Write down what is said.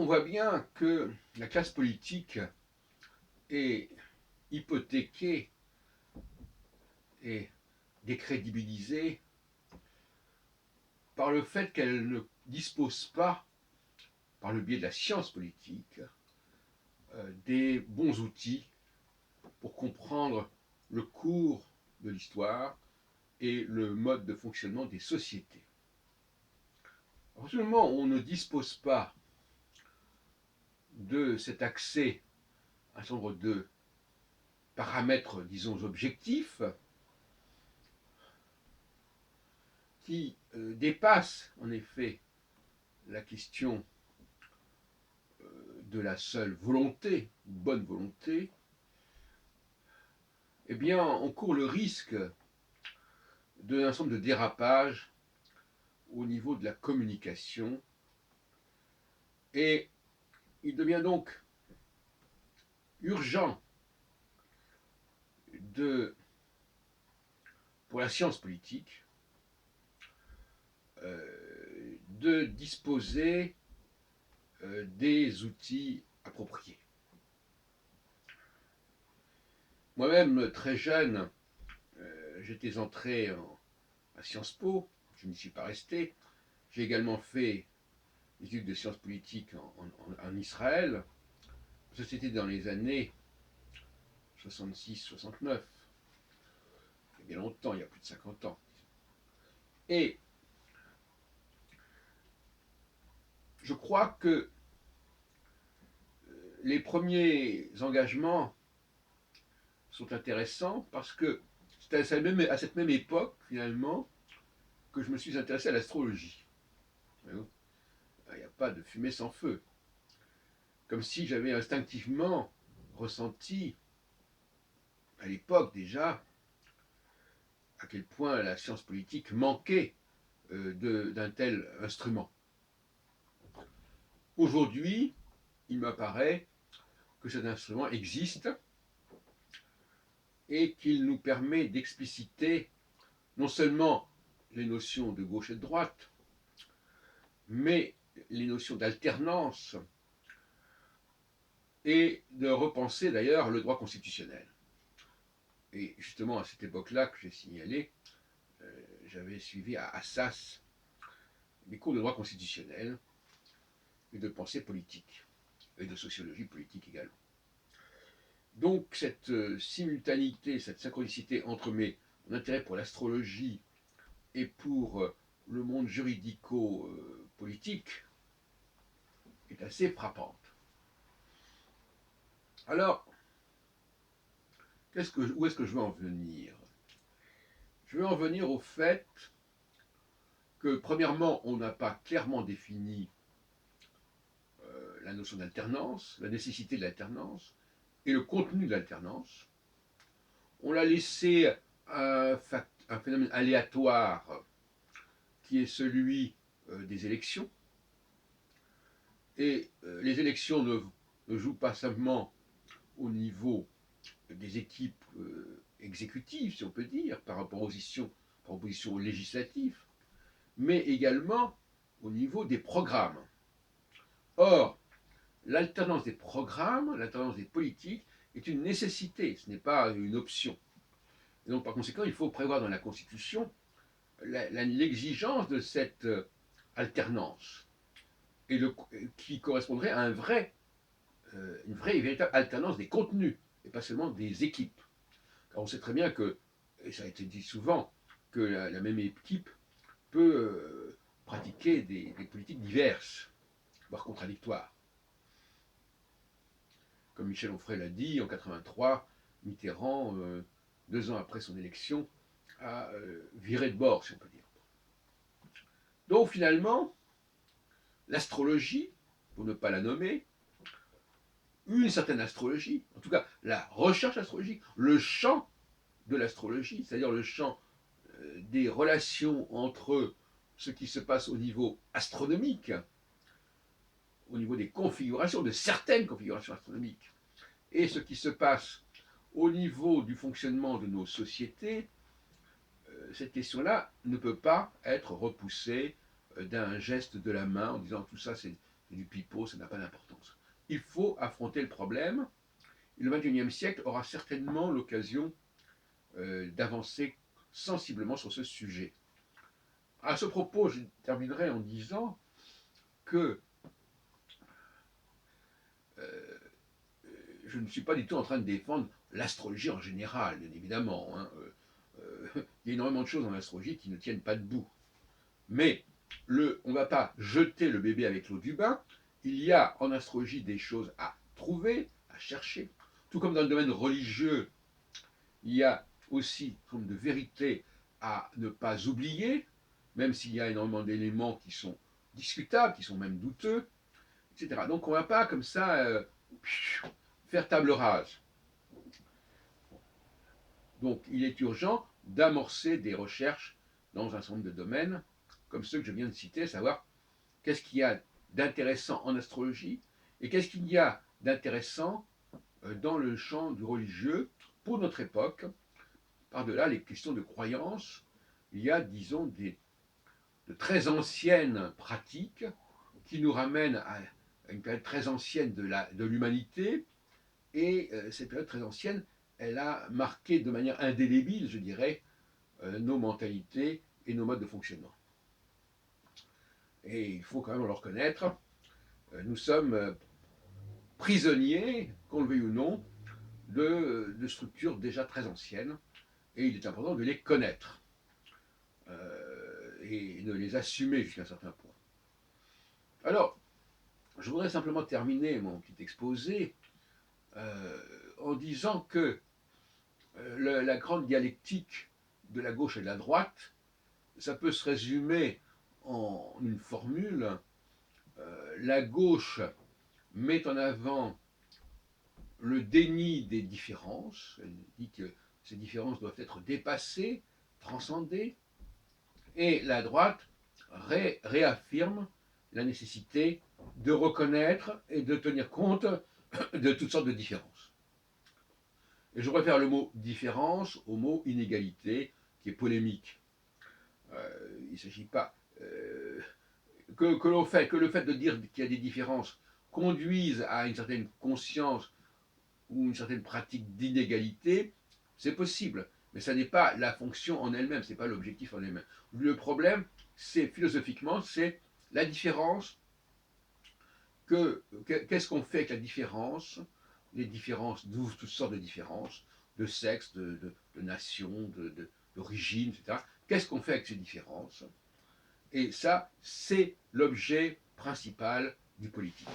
on voit bien que la classe politique est hypothéquée et décrédibilisée par le fait qu'elle ne dispose pas, par le biais de la science politique, des bons outils pour comprendre le cours de l'histoire et le mode de fonctionnement des sociétés. À partir du moment où on ne dispose pas de cet accès à un certain nombre de paramètres, disons, objectifs, qui dépassent en effet la question de la seule volonté, bonne volonté, eh bien, on court le risque d'un ensemble de dérapages au niveau de la communication, et il devient donc urgent pour la science politique de disposer des outils appropriés. Moi-même, très jeune, j'étais entré à Sciences Po, je n'y suis pas resté. J'ai également fait des études de sciences politiques en Israël. C'était dans les années 66-69, il y a bien longtemps, il y a plus de 50 ans. Et je crois que les premiers engagements sont intéressants parce que c'est à cette même époque, finalement, que je me suis intéressé à l'astrologie. Il n'y a pas de fumée sans feu. Comme si j'avais instinctivement ressenti, à l'époque déjà, à quel point la science politique manquait d'un tel instrument. Aujourd'hui, il m'apparaît que cet instrument existe et qu'il nous permet d'expliciter non seulement les notions de gauche et de droite, mais les notions d'alternance et de repenser d'ailleurs le droit constitutionnel. Et justement à cette époque-là que j'ai signalé, j'avais suivi à Assas des cours de droit constitutionnel et de pensée politique, et de sociologie politique également. Donc cette simultanéité, cette synchronicité entre mon intérêt pour l'astrologie et pour le monde juridico-politique est assez frappante. Alors, où est-ce que je veux en venir? Je veux en venir au fait que, premièrement, on n'a pas clairement défini la notion d'alternance, la nécessité de l'alternance et le contenu de l'alternance. On l'a laissé un phénomène aléatoire qui est celui des élections. Et les élections ne jouent pas simplement au niveau des équipes exécutives, si on peut dire, par opposition aux législatives, mais également au niveau des programmes. Or, l'alternance des programmes, l'alternance des politiques est une nécessité, ce n'est pas une option. Et donc, par conséquent, il faut prévoir dans la Constitution l'exigence de cette alternance, qui correspondrait à une vraie et véritable alternance des contenus, et pas seulement des équipes. Car on sait très bien que, et ça a été dit souvent, que la même équipe peut pratiquer des politiques diverses, voire contradictoires. Comme Michel Onfray l'a dit, en 1983, Mitterrand, 2 ans après son élection, a viré de bord, si on peut dire. Donc finalement, l'astrologie, pour ne pas la nommer, une certaine astrologie, en tout cas la recherche astrologique, le champ de l'astrologie, c'est-à-dire le champ des relations entre ce qui se passe au niveau astronomique, au niveau des configurations, de certaines configurations astronomiques, et ce qui se passe au niveau du fonctionnement de nos sociétés, cette question-là ne peut pas être repoussée d'un geste de la main en disant tout ça c'est du pipeau, ça n'a pas d'importance. Il faut affronter le problème. Et le XXIe siècle aura certainement l'occasion d'avancer sensiblement sur ce sujet. À ce propos, je terminerai en disant que euh, je ne suis pas du tout en train de défendre l'astrologie en général, bien évidemment. Hein. Il y a énormément de choses dans l'astrologie qui ne tiennent pas debout. Mais on ne va pas jeter le bébé avec l'eau du bain. Il y a en astrologie des choses à trouver, à chercher. Tout comme dans le domaine religieux, il y a aussi une forme de vérité à ne pas oublier, même s'il y a énormément d'éléments qui sont discutables, qui sont même douteux, etc. Donc on ne va pas comme ça faire table rase. Donc il est urgent d'amorcer des recherches dans un certain nombre de domaines, comme ceux que je viens de citer, à savoir qu'est-ce qu'il y a d'intéressant en astrologie et qu'est-ce qu'il y a d'intéressant dans le champ du religieux pour notre époque. Par-delà les questions de croyance, il y a, disons, de très anciennes pratiques qui nous ramènent à une période très ancienne de l'humanité. Et cette période très ancienne, elle a marqué de manière indélébile, je dirais, nos mentalités et nos modes de fonctionnement. Et il faut quand même le reconnaître, nous sommes prisonniers, qu'on le veuille ou non, de structures déjà très anciennes, et il est important de les connaître et de les assumer jusqu'à un certain point. Alors, je voudrais simplement terminer mon petit exposé en disant que la grande dialectique de la gauche et de la droite, ça peut se résumer en une formule. La gauche met en avant le déni des différences. Elle dit que ces différences doivent être dépassées, transcendées. Et la droite réaffirme la nécessité de reconnaître et de tenir compte de toutes sortes de différences. Et je préfère le mot différence au mot inégalité, qui est polémique. Il ne s'agit pas que le fait de dire qu'il y a des différences conduise à une certaine conscience ou une certaine pratique d'inégalité, c'est possible. Mais ça n'est pas la fonction en elle-même, ce n'est pas l'objectif en elle-même. Le problème, c'est philosophiquement, c'est la différence. Qu'est-ce qu'on fait avec la différence? Les différences, toutes sortes de différences, de sexe, de nation, d'origine, etc. Qu'est-ce qu'on fait avec ces différences? Et ça, c'est l'objet principal du politique.